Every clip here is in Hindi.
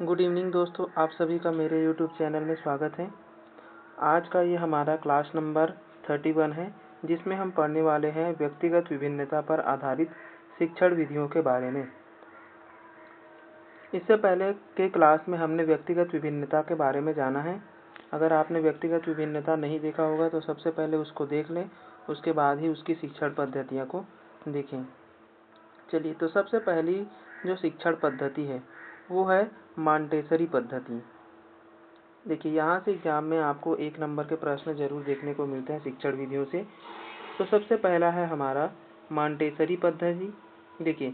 गुड इवनिंग दोस्तों, आप सभी का मेरे यूट्यूब चैनल में स्वागत है। आज का ये हमारा क्लास नंबर 31 है, जिसमें हम पढ़ने वाले हैं व्यक्तिगत विभिन्नता पर आधारित शिक्षण विधियों के बारे में। इससे पहले के क्लास में हमने व्यक्तिगत विभिन्नता के बारे में जाना है। अगर आपने व्यक्तिगत विभिन्नता नहीं देखा होगा तो सबसे पहले उसको देख लें, उसके बाद ही उसकी शिक्षण पद्धतियों को देखें। चलिए, तो सबसे पहली जो शिक्षण पद्धति है वो है मॉन्टेसरी पद्धति। देखिए, यहाँ से एग्जाम में आपको 1 नंबर के प्रश्न जरूर देखने को मिलते हैं शिक्षण विधियों से। तो सबसे पहला है हमारा मॉन्टेसरी पद्धति। देखिए,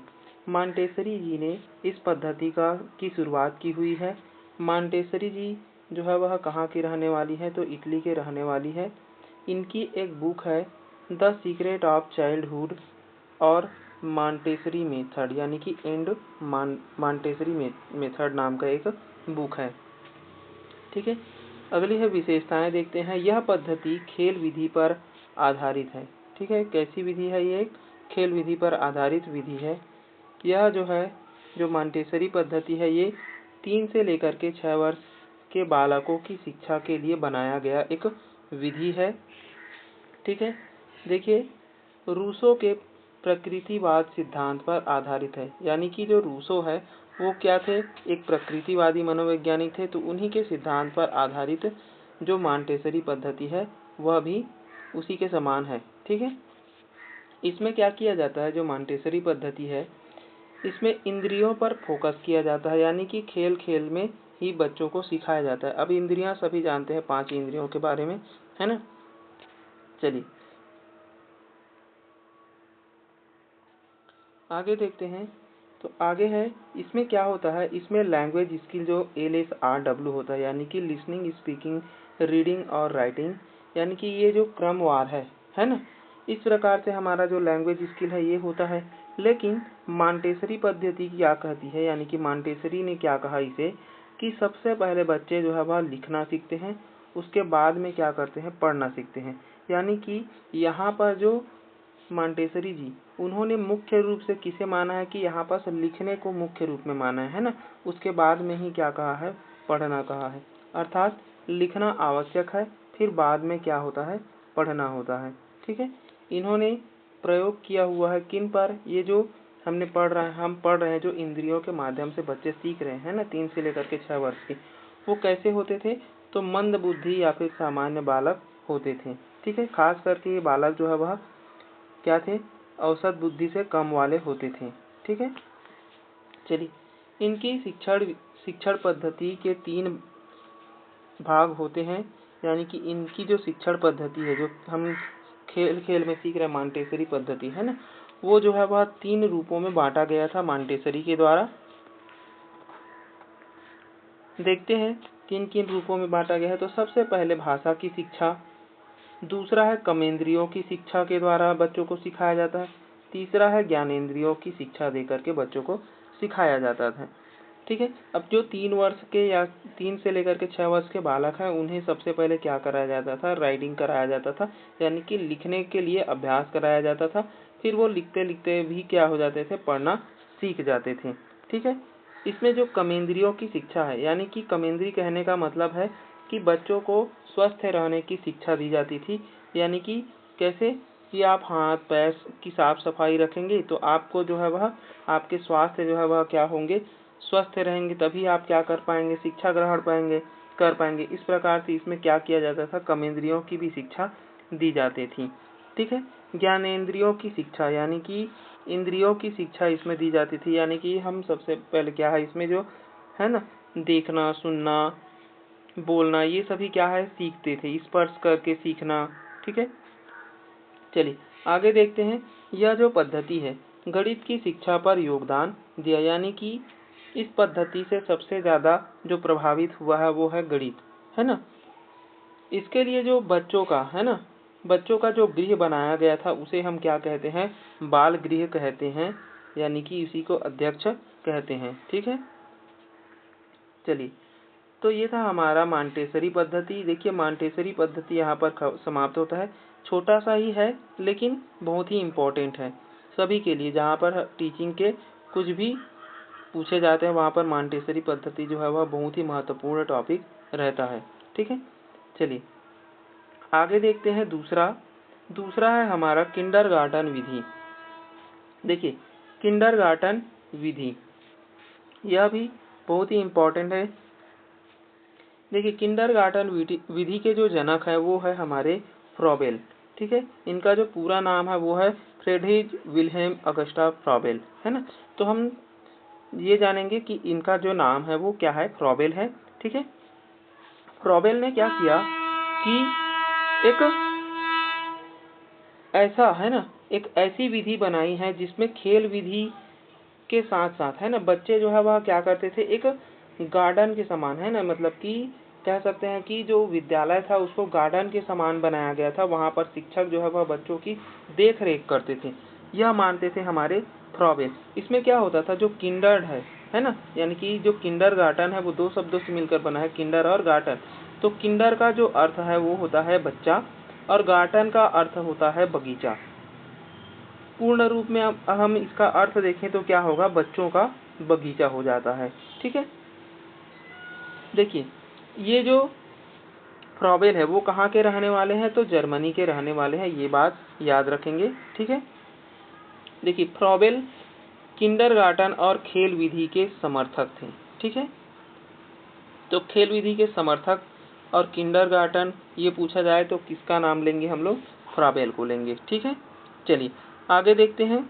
मॉन्टेसरी जी ने इस पद्धति की शुरुआत की हुई है। मॉन्टेसरी जी जो है वह कहाँ की रहने वाली है, तो इटली के रहने वाली है। इनकी एक बुक है द सीक्रेट ऑफ चाइल्डहुड और मॉन्टेसरी मेथड, यानी कि एंड मॉन्टेसरी मेथड नाम का एक बुक है। ठीक है, अगली है विशेषताएं देखते हैं। यह पद्धति खेल विधि पर आधारित है। ठीक है, कैसी विधि है ये? खेल विधि पर आधारित विधि है। यह जो मॉन्टेसरी पद्धति है ये 3 से लेकर के 6 वर्ष के बालकों की शिक्षा के लिए बनाया गया एक विधि है। ठीक है, देखिए, रूसो के प्रकृतिवाद सिद्धांत पर आधारित है। यानी कि जो रूसो है वो क्या थे? एक प्रकृतिवादी मनोवैज्ञानिक थे। तो उन्हीं के सिद्धांत पर आधारित जो मॉन्टेसरी पद्धति है वह भी उसी के समान है। ठीक है, इसमें क्या किया जाता है? जो मॉन्टेसरी पद्धति है इसमें इंद्रियों पर फोकस किया जाता है, यानी कि खेल खेल में ही बच्चों को सिखाया जाता है। अब इंद्रियां सभी जानते हैं 5 इंद्रियों के बारे में, है ना। चलिए आगे देखते हैं। तो आगे है, इसमें क्या होता है? इसमें लैंग्वेज स्किल जो LSRW होता है, यानी कि लिसनिंग, स्पीकिंग, रीडिंग और राइटिंग, यानी कि ये जो क्रमवार है ना। इस प्रकार से हमारा जो लैंग्वेज स्किल है ये होता है। लेकिन मॉन्टेसरी पद्धति क्या कहती है, यानी कि मॉन्टेसरी ने क्या कहा इसे, कि सबसे पहले बच्चे जो है वह लिखना सीखते हैं, उसके बाद में क्या करते हैं? पढ़ना सीखते हैं। यानी कि यहाँ पर जो मॉन्टेसरी जी उन्होंने मुख्य रूप से किसे माना है कि यहाँ पर लिखने को मुख्य रूप में माना है ना। उसके बाद में ही क्या कहा है? पढ़ना कहा है। अर्थात लिखना आवश्यक है, फिर बाद में क्या होता है? पढ़ना होता है। ठीक है, इन्होंने प्रयोग किया हुआ है किन पर? ये जो हम पढ़ रहे हैं जो इंद्रियों के माध्यम से बच्चे सीख रहे हैं ना, 3 से लेकर के 6 वर्ष के, वो कैसे होते थे? तो मंद बुद्धि या फिर सामान्य बालक होते थे। ठीक है, खास करके ये बालक जो है वह क्या थे? औसत बुद्धि से कम वाले होते थे। ठीक है, चलिए, इनकी शिक्षण पद्धति के 3 भाग होते हैं। यानी कि इनकी जो शिक्षण पद्धति है, जो हम खेल खेल में सीख रहे मॉन्टेसरी पद्धति है ना, वो जो है वह 3 रूपों में बांटा गया था मॉन्टेसरी के द्वारा। देखते हैं किन किन रूपों में बांटा गया है। तो सबसे पहले भाषा की शिक्षा, दूसरा है कर्मेंद्रियों की शिक्षा के द्वारा बच्चों को सिखाया जाता है, तीसरा है ज्ञानेंद्रियों की शिक्षा देकर के बच्चों को सिखाया जाता है। ठीक है, अब जो 3 वर्ष के या 3 से लेकर के 6 वर्ष के बालक हैं उन्हें सबसे पहले क्या कराया जाता था? राइटिंग कराया जाता था, यानी कि लिखने के लिए अभ्यास कराया जाता था। फिर वो लिखते लिखते भी क्या हो जाते थे? पढ़ना सीख जाते थे। ठीक है, इसमें जो कर्मेंद्रियों की शिक्षा है, यानी कि कर्मेंद्रिय कहने का मतलब है कि बच्चों को स्वस्थ रहने की शिक्षा दी जाती थी। यानी कि कैसे? कि आप हाथ पैर की साफ सफाई रखेंगे तो आपको जो है वह आपके स्वास्थ्य जो है वह क्या होंगे? स्वस्थ रहेंगे, तभी आप क्या कर पाएंगे? शिक्षा ग्रहण कर पाएंगे। इस प्रकार से इसमें क्या किया जाता था? कर्मेंद्रियों की भी शिक्षा दी जाती थी। ठीक है, ज्ञानेंद्रियों की शिक्षा, यानी कि इंद्रियों की शिक्षा इसमें दी जाती थी। यानी कि हम सबसे पहले क्या है इसमें जो है ना, देखना, सुनना, बोलना, ये सभी क्या है? सीखते थे, स्पर्श करके सीखना। ठीक है, चलिए आगे देखते हैं। यह जो पद्धति है गणित की शिक्षा पर योगदान दिया, यानी कि इस पद्धति से सबसे ज्यादा जो प्रभावित हुआ है वो है गणित, है ना। इसके लिए जो बच्चों का है ना, बच्चों का जो गृह बनाया गया था उसे हम क्या कहते हैं? बाल गृह कहते हैं, यानी कि इसी को अध्यक्ष कहते हैं। ठीक है, चलिए, तो ये था हमारा मॉन्टेसरी पद्धति। देखिए, मॉन्टेसरी पद्धति यहाँ पर समाप्त होता है। छोटा सा ही है लेकिन बहुत ही इम्पोर्टेंट है सभी के लिए, जहाँ पर टीचिंग के कुछ भी पूछे जाते हैं वहाँ पर मॉन्टेसरी पद्धति जो है वह बहुत ही महत्वपूर्ण टॉपिक रहता है। ठीक है, चलिए आगे देखते हैं। दूसरा है हमारा किंडरगार्टन विधि। देखिए किंडरगार्टन विधि यह भी बहुत ही इम्पोर्टेंट है। देखिए किंडरगार्टन विधि के जो जनक है वो है हमारे फ्रॉबेल। ठीक है, इनका जो पूरा नाम है वो है फ्रेडरिच विल्हेम अगस्टा फ्रॉबेल, है ना। तो हम ये जानेंगे कि इनका जो नाम है वो क्या है, फ्रॉबेल है। ठीक है, फ्रॉबेल ने क्या किया कि एक ऐसी विधि बनाई है जिसमें खेल विधि के साथ साथ, है ना, बच्चे जो है वह क्या करते थे, एक गार्डन के समान, है ना, मतलब कि कह सकते हैं कि जो विद्यालय था उसको गार्डन के समान बनाया गया था। वहाँ पर शिक्षक जो है वह बच्चों की देख रेख करते थे, यह मानते थे हमारे फ्रॉबेल। इसमें क्या होता था, जो किंडर है ना, यानी कि जो किंडरगार्टन है वो दो शब्दों से मिलकर बना है, किंडर और गार्टन। तो किंडर का जो अर्थ है वो होता है बच्चा और गार्टन का अर्थ होता है बगीचा। पूर्ण रूप में हम इसका अर्थ देखें तो क्या होगा, बच्चों का बगीचा हो जाता है। ठीक है, देखिए ये जो फ्रॉबेल है वो कहाँ के रहने वाले हैं, तो जर्मनी के रहने वाले हैं, ये बात याद रखेंगे। ठीक है, देखिए फ्रॉबेल किंडरगार्टन और खेल विधि के समर्थक थे। ठीक है, तो खेल विधि के समर्थक और किंडरगार्टन ये पूछा जाए तो किसका नाम लेंगे हम लोग, फ्रॉबेल को लेंगे। ठीक है, चलिए आगे देखते हैं।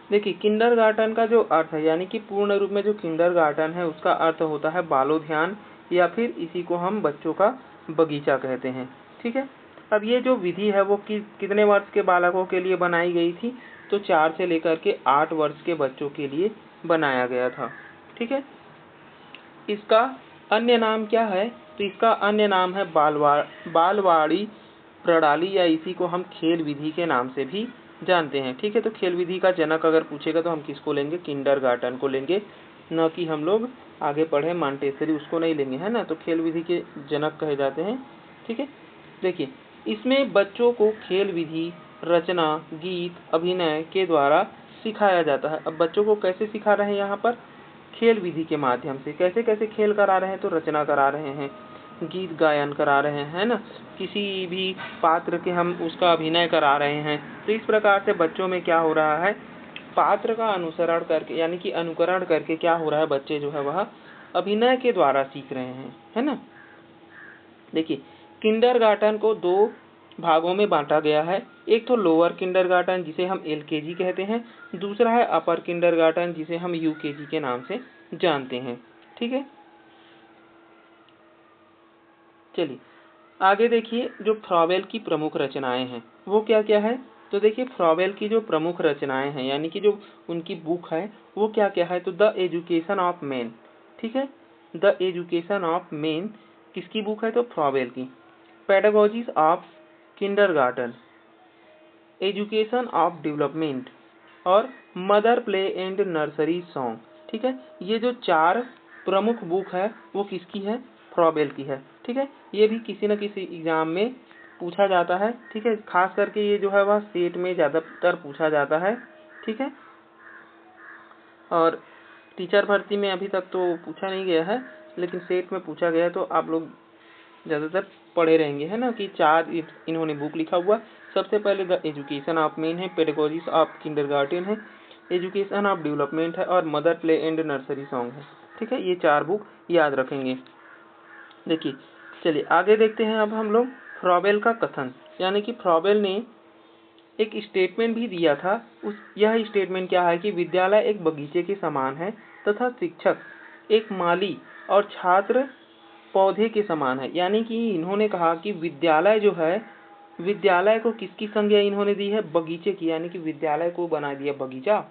देखिए किंडरगार्टन का जो अर्थ है, यानी कि पूर्ण रूप में जो किंडरगार्टन है उसका अर्थ होता है बालोद्यान, या फिर इसी को हम बच्चों का बगीचा कहते हैं। ठीक है, अब ये जो विधि है वो कितने वर्ष के बालकों के लिए बनाई गई थी, तो 4 से लेकर के 8 वर्ष के बच्चों के लिए बनाया गया था। ठीक है, इसका अन्य नाम क्या है, तो इसका अन्य नाम है बालवाड़ी प्रणाली, या इसी को हम खेल विधि के नाम से भी जानते हैं। ठीक है, तो खेल विधि का जनक अगर पूछेगा तो हम किसको लेंगे, किंडरगार्टन को लेंगे, न कि हम लोग आगे पढ़े मॉन्टेसरी उसको नहीं लेंगे, है ना। तो खेल विधि के जनक कहे जाते हैं। ठीक है, देखिए इसमें बच्चों को खेल विधि, रचना, गीत, अभिनय के द्वारा सिखाया जाता है। अब बच्चों को कैसे सिखा रहे हैं, यहाँ पर खेल विधि के माध्यम से। कैसे कैसे खेल करा रहे हैं, तो रचना करा रहे हैं, गीत गायन करा रहे हैं, है ना, किसी भी पात्र के हम उसका अभिनय करा रहे हैं। तो इस प्रकार से बच्चों में क्या हो रहा है, पात्र का अनुसरण करके, यानी कि अनुकरण करके क्या हो रहा है, बच्चे जो है वह अभिनय के द्वारा सीख रहे हैं, है ना। देखिए किंडरगार्टन को 2 भागों में बांटा गया है। एक तो लोअर किंडरगार्टन जिसे हम एलकेजी कहते हैं, दूसरा है अपर किंडरगार्टन जिसे हम यूकेजी के नाम से जानते हैं। ठीक है, चलिए आगे देखिए जो फ्रॉबेल की प्रमुख रचनाएं हैं वो क्या क्या है। तो देखिए फ्रॉबेल की जो प्रमुख रचनाएं हैं, यानी कि जो उनकी बुक है वो क्या क्या है, तो द एजुकेशन ऑफ मैन। ठीक है, द एजुकेशन ऑफ मैन किसकी बुक है, तो फ्रॉबेल की। Pedagogies of kindergarten, education of development और mother play and nursery song. ठीक है, ये जो 4 प्रमुख बुक है वो किसकी है, फ्रॉबेल की है। ठीक है, ये भी किसी न किसी एग्जाम में पूछा जाता है। ठीक है, खास करके ये जो है वह सेट में ज़्यादातर पूछा जाता है। ठीक है, और टीचर भर्ती में अभी तक तो पूछा नहीं गया है, लेकिन सेट में पूछा गया, तो आप लोग ज़्यादातर पढ़े रहेंगे, है ना, कि 4 इन्होंने बुक लिखा हुआ। सबसे पहले द एजुकेशन ऑफ मैन है, पेडागोजीज ऑफ किंडरगार्टन है, एजुकेशन ऑफ डेवलपमेंट है और mother play and nursery song है। ठीक है, ये 4 बुक याद रखेंगे। देखिए चलिए आगे देखते हैं। अब हम लोग फ्रॉबेल का कथन, यानी कि फ्रॉबेल ने एक स्टेटमेंट भी दिया था। यह स्टेटमेंट क्या है कि विद्यालय एक बगीचे के समान है तथा शिक्षक एक माली और छात्र पौधे के समान है। यानी कि इन्होंने कहा कि विद्यालय जो है, विद्यालय को किसकी संज्ञा इन्होंने दी है, बगीचे की, यानी कि विद्यालय को बना दिया बगीचा,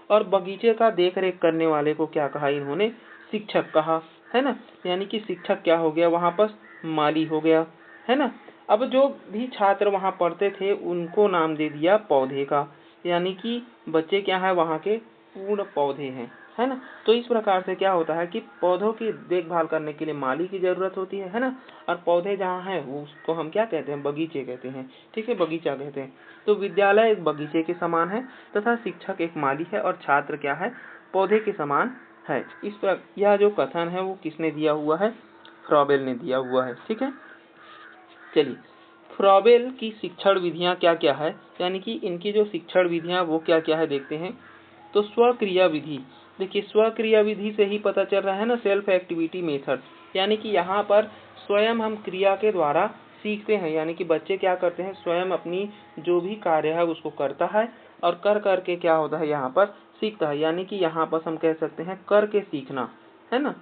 और बगीचे का देख रेख करने वाले को क्या कहा इन्होंने, शिक्षक कहा, है ना। यानी कि शिक्षक क्या हो गया, वहाँ पर माली हो गया, है ना। अब जो भी छात्र वहाँ पढ़ते थे उनको नाम दे दिया पौधे का, यानी कि बच्चे क्या है, वहाँ के पूर्ण पौधे हैं, है ना। तो इस प्रकार से क्या होता है कि पौधों की देखभाल करने के लिए माली की जरूरत होती है ना, और पौधे जहाँ हैं वो उसको हम क्या कहते हैं, बगीचे कहते हैं। ठीक है, बगीचा कहते हैं। तो विद्यालय एक बगीचे के समान है तथा शिक्षक एक माली है और छात्र क्या है, पौधे के समान है। इस पर यह जो कथन है वो किसने दिया हुआ है, फ्रॉबेल ने दिया हुआ है। ठीक है, चलिए फ्रॉबेल की शिक्षण विधियां क्या क्या है, यानी कि इनकी जो शिक्षण विधियां वो क्या क्या है देखते हैं। तो स्वक्रिया विधि, देखिए स्वक्रिया विधि से ही पता चल रहा है ना, सेल्फ एक्टिविटी मेथड, यानी कि यहाँ पर स्वयं हम क्रिया के द्वारा सीखते हैं, यानी कि बच्चे क्या करते हैं, स्वयं अपनी जो भी कार्य है उसको करता है और कर करके क्या होता है यहाँ पर सीखता है, यानी कि यहाँ पर हम कह सकते हैं करके सीखना, है ना।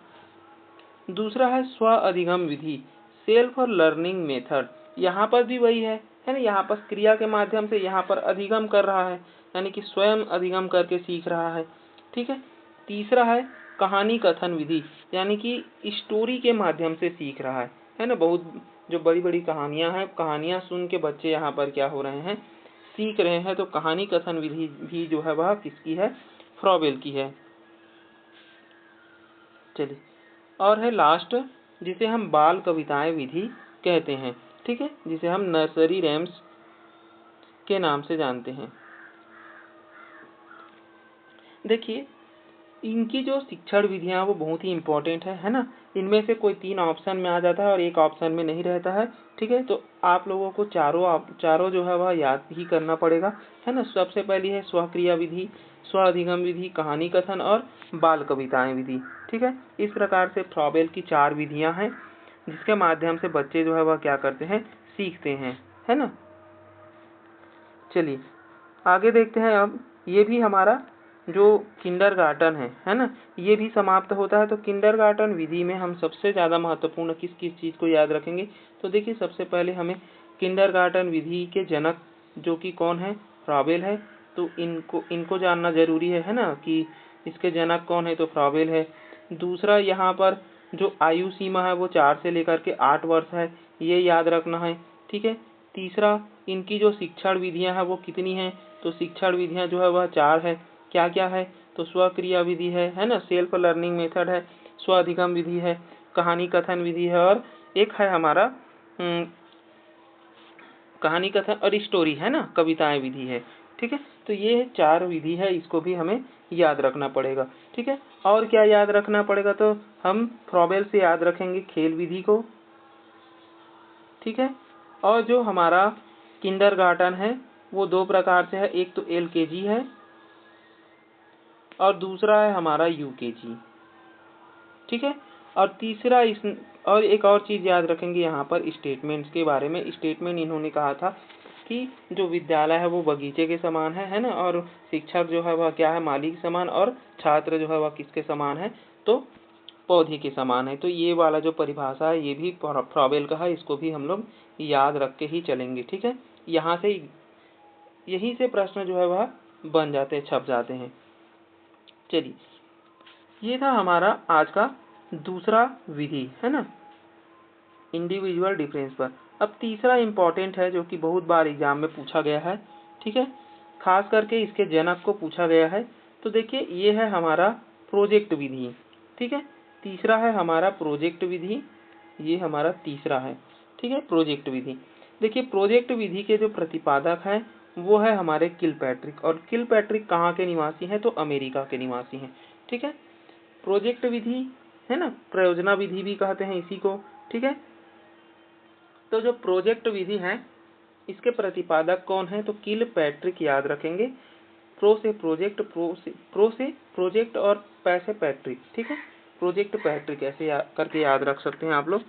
दूसरा है स्व अधिगम विधि, सेल्फ लर्निंग मेथड, यहाँ पर भी वही है ना, यहाँ पर क्रिया के माध्यम से यहाँ पर अधिगम कर रहा है, यानी कि स्वयं अधिगम करके सीख रहा है। ठीक है, तीसरा है कहानी कथन विधि, यानी कि स्टोरी के माध्यम से सीख रहा है ना। बहुत जो बड़ी बड़ी कहानियां हैं, कहानियां सुन के बच्चे यहाँ पर क्या हो रहे हैं, सीख रहे हैं। तो कहानी कथन विधि भी जो है वह किसकी है, फ्रॉबेल की है। चलिए, और है लास्ट, जिसे हम बाल कविताएं विधि कहते हैं। ठीक है, जिसे हम नर्सरी रैम्स के नाम से जानते हैं। देखिए इनकी जो शिक्षण विधियां वो बहुत ही इम्पोर्टेंट है ना। इनमें से कोई 3 ऑप्शन में आ जाता है और एक ऑप्शन में नहीं रहता है। ठीक है, तो आप लोगों को चारों जो है वह याद ही करना पड़ेगा, है ना। सबसे पहली है स्वक्रिया विधि, स्व अधिगम विधि, कहानी कथन और बाल कविताएं विधि। ठीक है, इस प्रकार से फ्रॉबेल की 4 विधियां हैं जिसके माध्यम से बच्चे जो है वह क्या करते हैं, सीखते हैं, है ना। चलिए आगे देखते हैं। अब ये भी हमारा जो किंडरगार्टन है ना, ये भी समाप्त होता है। तो किंडरगार्टन विधि में हम सबसे ज्यादा महत्वपूर्ण किस किस चीज को याद रखेंगे। तो देखिए सबसे पहले हमें किंडरगार्टन विधि के जनक जो कि कौन है, फ्रॉबेल है। तो इनको जानना जरूरी है ना, कि इसके जनक कौन है, तो फ्रॉबेल है। दूसरा, यहाँ पर जो आयु सीमा है वो 4 से लेकर के 8 वर्ष है, ये याद रखना है। ठीक है, तीसरा, इनकी जो शिक्षण विधियां हैं वो कितनी हैं, तो शिक्षण विधियां जो है वह 4 है। क्या क्या है, तो स्वक्रिया विधि है ना, सेल्फ लर्निंग मेथड है, स्व अधिगम विधि है, कहानी कथन विधि है, और एक है हमारा कहानी कथन और स्टोरी, है ना, कविताएं विधि है। ठीक है, तो ये 4 विधि है, इसको भी हमें याद रखना पड़ेगा। ठीक है, और क्या याद रखना पड़ेगा, तो हम फ्रॉबेल से याद रखेंगे खेल विधि को। ठीक है, और जो हमारा किंडरगार्टन है वो 2 प्रकार से है, एक तो LKG है और दूसरा है हमारा UKG। ठीक है, और तीसरा और एक और चीज याद रखेंगे यहाँ पर स्टेटमेंट्स के बारे में। स्टेटमेंट इन्होंने कहा था कि जो विद्यालय है वो बगीचे के समान है ना, और शिक्षक जो है वह क्या है, माली के समान, और छात्र जो है वह किसके समान है, तो पौधे के समान है। तो ये वाला जो परिभाषा है ये भी फ्रॉबेल का है, इसको भी हम लोग याद रख के ही चलेंगे। ठीक है, यहाँ से यहीं से प्रश्न जो है वह बन जाते हैं, छप जाते हैं। चलिए, ये था हमारा आज का दूसरा विधि, है ना, इंडिविजुअल डिफरेंस पर। अब तीसरा इम्पोर्टेंट है जो कि बहुत बार एग्जाम में पूछा गया है। ठीक है, खास करके इसके जनक को पूछा गया है। तो देखिए ये है हमारा प्रोजेक्ट विधि। ठीक है, तीसरा है हमारा प्रोजेक्ट विधि, ये हमारा तीसरा है। ठीक है, प्रोजेक्ट विधि। देखिए प्रोजेक्ट विधि के जो प्रतिपादक हैं वो है हमारे किलपैट्रिक, और किलपैट्रिक कहाँ के निवासी हैं, तो अमेरिका के निवासी हैं। ठीक है, प्रोजेक्ट विधि है ना, प्रयोजना विधि भी कहते हैं इसी को। ठीक है, तो जो प्रोजेक्ट विधि है इसके प्रतिपादक कौन है, तो किलपैट्रिक याद रखेंगे। प्रो से प्रोजेक्ट, प्रो से प्रोजेक्ट और पै से पैट्रिक। ठीक है, प्रोजेक्ट पैट्रिक ऐसे करके याद रख सकते हैं आप लोग।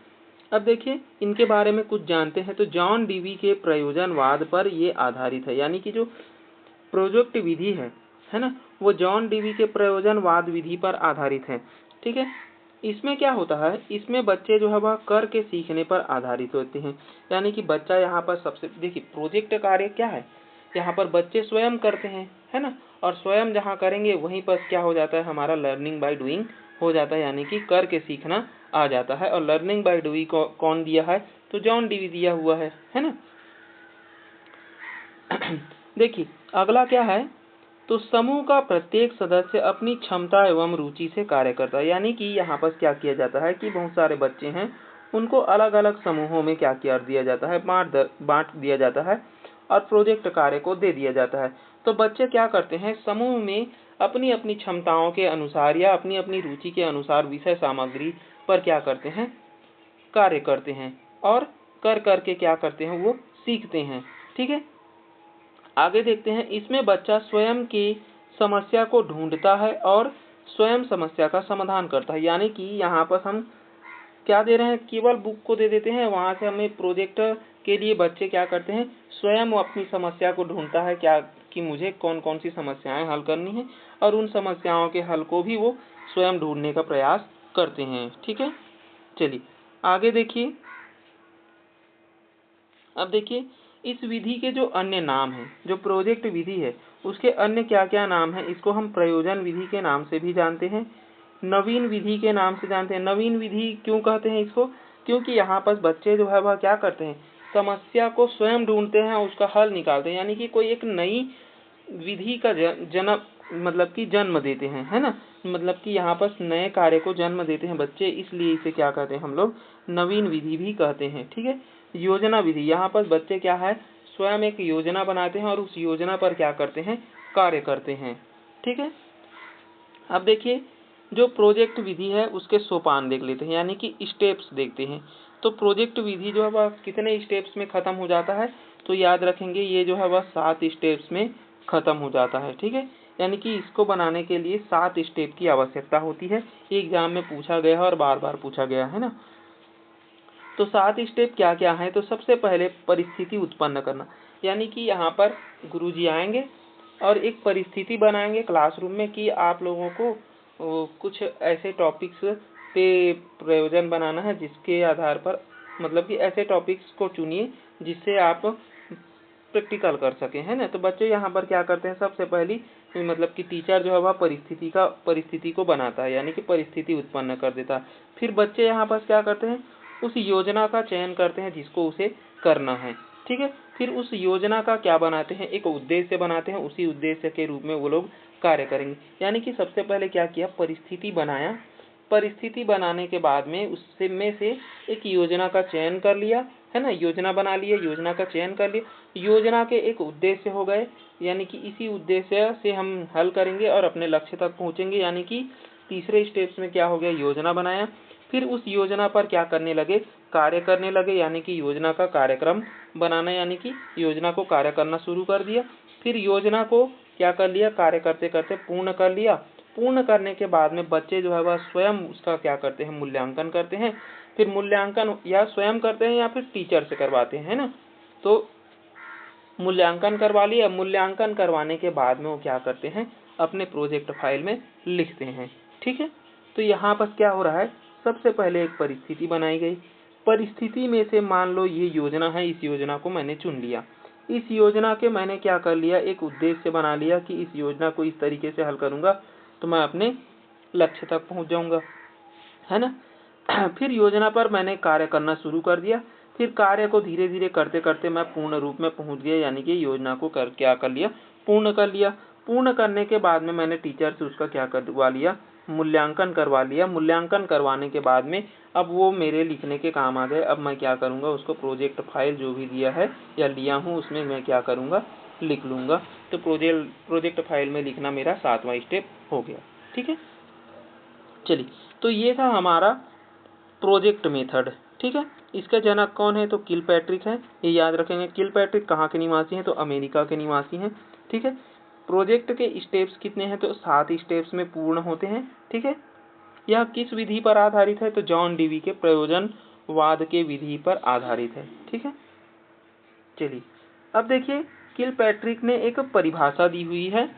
अब देखिए इनके बारे में कुछ जानते हैं। तो जॉन डीवी के प्रयोजनवाद पर ये आधारित है, यानी कि जो प्रोजेक्ट विधि है ना, वो जॉन डीवी के प्रयोजनवाद विधि पर आधारित है। ठीक है, इसमें क्या होता है, इसमें बच्चे जो है वह कर के सीखने पर आधारित होते हैं, यानी कि बच्चा यहाँ पर सबसे, देखिए प्रोजेक्ट कार्य क्या है, यहाँ पर बच्चे स्वयं करते हैं, है ना, और स्वयं जहाँ करेंगे वहीं पर क्या हो जाता है, हमारा लर्निंग बाय डूइंग हो जाता है, यानी कि कर के सीखना आ जाता है। और लर्निंग बाय डूइंग कौन दिया है, तो जॉन डीवी दिया हुआ है ना। देखिए अगला क्या है, तो समूह का प्रत्येक सदस्य अपनी क्षमता एवं रुचि से कार्य करता है, यानी कि यहाँ पर क्या किया जाता है कि बहुत सारे बच्चे हैं, उनको अलग अलग समूहों में क्या किया दिया जाता है, बांट दिया जाता है, और प्रोजेक्ट कार्य को दे दिया जाता है। तो बच्चे क्या करते हैं, समूह में अपनी अपनी क्षमताओं के अनुसार या अपनी अपनी रुचि के अनुसार विषय सामग्री पर क्या करते हैं, कार्य करते हैं और कर करके क्या करते हैं, वो सीखते हैं। ठीक है, आगे देखते हैं। इसमें बच्चा स्वयं की समस्या को ढूंढता है और स्वयं समस्या का समाधान करता है। यानी कि यहाँ पर हम क्या दे रहे हैं, केवल बुक को दे देते हैं, वहां से हमें प्रोजेक्ट के लिए बच्चे क्या करते हैं, स्वयं अपनी समस्या को ढूंढता है क्या कि मुझे कौन कौन सी समस्याएं हल करनी है और उन समस्याओं के हल को भी वो स्वयं ढूंढने का प्रयास करते हैं। ठीक है, चलिए आगे देखिए। अब देखिए इस विधि के जो अन्य नाम हैं, जो प्रोजेक्ट विधि है उसके अन्य क्या क्या नाम हैं, इसको हम प्रयोजन विधि के नाम से भी जानते हैं, नवीन विधि के नाम से जानते हैं। नवीन विधि क्यों कहते हैं इसको, क्योंकि यहाँ पर बच्चे जो है वह क्या करते हैं, समस्या को स्वयं ढूंढते हैं, उसका हल निकालते हैं, यानी कि कोई एक नई विधि का जन्म मतलब कि जन्म देते हैं, है ना, मतलब कि यहाँ पर नए कार्य को जन्म देते हैं बच्चे, इसलिए इसे क्या कहते हैं हम लोग, नवीन विधि भी कहते हैं। ठीक है, योजना विधि, यहाँ पर बच्चे क्या है, स्वयं एक योजना बनाते हैं और उस योजना पर क्या करते हैं, कार्य करते हैं। ठीक है, अब देखिए जो प्रोजेक्ट विधि है उसके सोपान देख लेते हैं, यानी कि स्टेप्स देखते हैं। तो प्रोजेक्ट विधि जो है वह कितने स्टेप्स में खत्म हो जाता है, तो याद रखेंगे ये जो है वह 7 स्टेप्स में खत्म हो जाता है। ठीक है, यानी कि इसको बनाने के लिए 7 स्टेप की आवश्यकता होती है। एग्जाम में पूछा गया है और बार बार पूछा गया है ना। तो 7 स्टेप क्या क्या है, तो सबसे पहले परिस्थिति उत्पन्न करना, यानी कि यहाँ पर गुरुजी आएंगे और एक परिस्थिति बनाएंगे क्लासरूम में कि आप लोगों को कुछ ऐसे टॉपिक्स पे प्रयोजन बनाना है जिसके आधार पर, मतलब कि ऐसे टॉपिक्स को चुनिए जिससे आप प्रैक्टिकल कर सके, है ना। तो बच्चे यहाँ पर क्या करते हैं, सबसे पहली मतलब कि टीचर जो है वह परिस्थिति को बनाता है, यानी कि परिस्थिति उत्पन्न कर देता है। फिर बच्चे यहाँ पर क्या करते हैं, उस योजना का चयन करते हैं जिसको उसे करना है। ठीक है, फिर उस योजना का क्या बनाते हैं, एक उद्देश्य बनाते हैं, उसी उद्देश्य के रूप में वो लोग कार्य करेंगे। यानी कि सबसे पहले क्या किया, परिस्थिति बनाया, परिस्थिति बनाने के बाद में उससे में से एक योजना का चयन कर लिया, है ना, योजना बना लिया, योजना का चयन कर लिया, योजना के एक उद्देश्य हो गए, यानी कि इसी उद्देश्य से हम हल करेंगे और अपने लक्ष्य तक पहुंचेंगे। यानी कि तीसरे स्टेप्स में क्या हो गया, योजना बनाया, फिर उस योजना पर क्या करने लगे, कार्य करने लगे, यानी कि योजना का कार्यक्रम बनाना, यानी कि योजना को कार्य करना शुरू कर दिया। फिर योजना को क्या कर लिया, कार्य करते करते पूर्ण कर लिया। पूर्ण करने के बाद में बच्चे जो है वह स्वयं उसका क्या करते हैं, मूल्यांकन करते हैं। फिर मूल्यांकन या स्वयं करते हैं या फिर टीचर से करवाते हैं, है ना। तो मूल्यांकन करवा लिया, मूल्यांकन करवाने के बाद में वो क्या करते हैं, अपने प्रोजेक्ट फाइल में लिखते हैं। ठीक है, तो यहाँ पर क्या हो रहा है, सबसे पहले एक परिस्थिति बनाई गई, परिस्थिति में से मान लो ये योजना है, इस योजना को मैंने चुन लिया, इस योजना के मैंने क्या कर लिया, एक उद्देश्य बना लिया कि इस योजना को इस तरीके से हल करूंगा तो मैं अपने लक्ष्य तक पहुंच जाऊंगा, है ना। फिर योजना पर मैंने कार्य करना शुरू कर दिया, फिर कार्य को धीरे धीरे करते करते मैं पूर्ण रूप में पहुंच गया, यानी कि योजना को क्या कर लिया, पूर्ण कर लिया। पूर्ण करने के बाद में मैंने टीचर से उसका क्या करवा लिया, मूल्यांकन करवा लिया। मूल्यांकन करवाने के बाद में अब वो मेरे लिखने के काम आ गए। अब मैं क्या करूंगा, उसको प्रोजेक्ट फाइल जो भी दिया है या लिया हूँ उसमें मैं क्या करूंगा, लिख लूंगा। तो प्रोजेक्ट फाइल में लिखना मेरा 7वां स्टेप हो गया। ठीक है, चलिए, तो ये था हमारा प्रोजेक्ट मेथड। ठीक है, इसका जनक कौन है, तो किलपैट्रिक है, ये याद रखेंगे। किलपैट्रिक कहाँ के निवासी हैं, तो अमेरिका के निवासी हैं। ठीक है, प्रोजेक्ट के स्टेप्स कितने हैं, तो 7 स्टेप्स में पूर्ण होते हैं। ठीक है, यह किस विधि पर आधारित है, तो जॉन डीवी के प्रयोजनवाद के विधि पर आधारित है। ठीक है, चलिए अब देखिए किलपैट्रिक ने एक परिभाषा दी हुई है,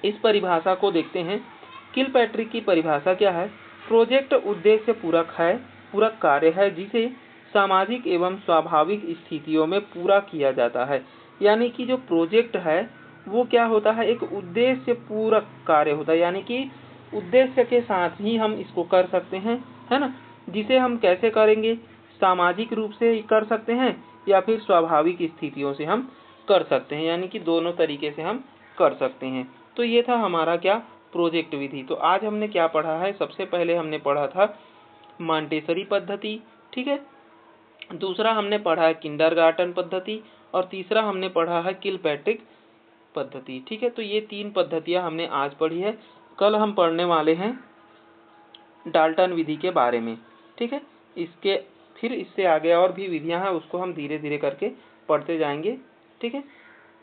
इस परिभाषा को देखते हैं। किलपैट्रिक की परिभाषा क्या है, प्रोजेक्ट उद्देश्य पूरक कार्य है जिसे सामाजिक एवं स्वाभाविक स्थितियों में पूरा किया जाता है। यानी कि जो प्रोजेक्ट है वो क्या होता है, एक उद्देश्य पूरक कार्य होता है, यानी कि उद्देश्य के साथ ही हम इसको कर सकते हैं, है ना। जिसे हम कैसे करेंगे, सामाजिक रूप से कर सकते हैं या फिर स्वाभाविक स्थितियों से हम कर सकते हैं, यानी कि दोनों तरीके से हम कर सकते हैं। तो ये था हमारा क्या, प्रोजेक्ट विधि। तो आज हमने क्या पढ़ा है, सबसे पहले हमने पढ़ा था मॉन्टेसरी पद्धति। ठीक है, दूसरा हमने पढ़ा है किंडरगार्टन पद्धति और तीसरा हमने पढ़ा है किलपैट्रिक पद्धति। ठीक है, तो ये 3 पद्धतियाँ हमने आज पढ़ी है। कल हम पढ़ने वाले हैं डाल्टन विधि के बारे में। ठीक है, फिर इससे आगे और भी विधियां हैं, उसको हम धीरे धीरे करके पढ़ते जाएंगे। ठीक है,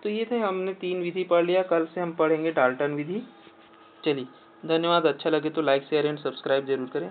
तो ये थे, हमने 3 विधि पढ़ लिया। कल से हम पढ़ेंगे डाल्टन विधि। चलिए, धन्यवाद। अच्छा लगे तो लाइक शेयर एंड सब्सक्राइब जरूर करें।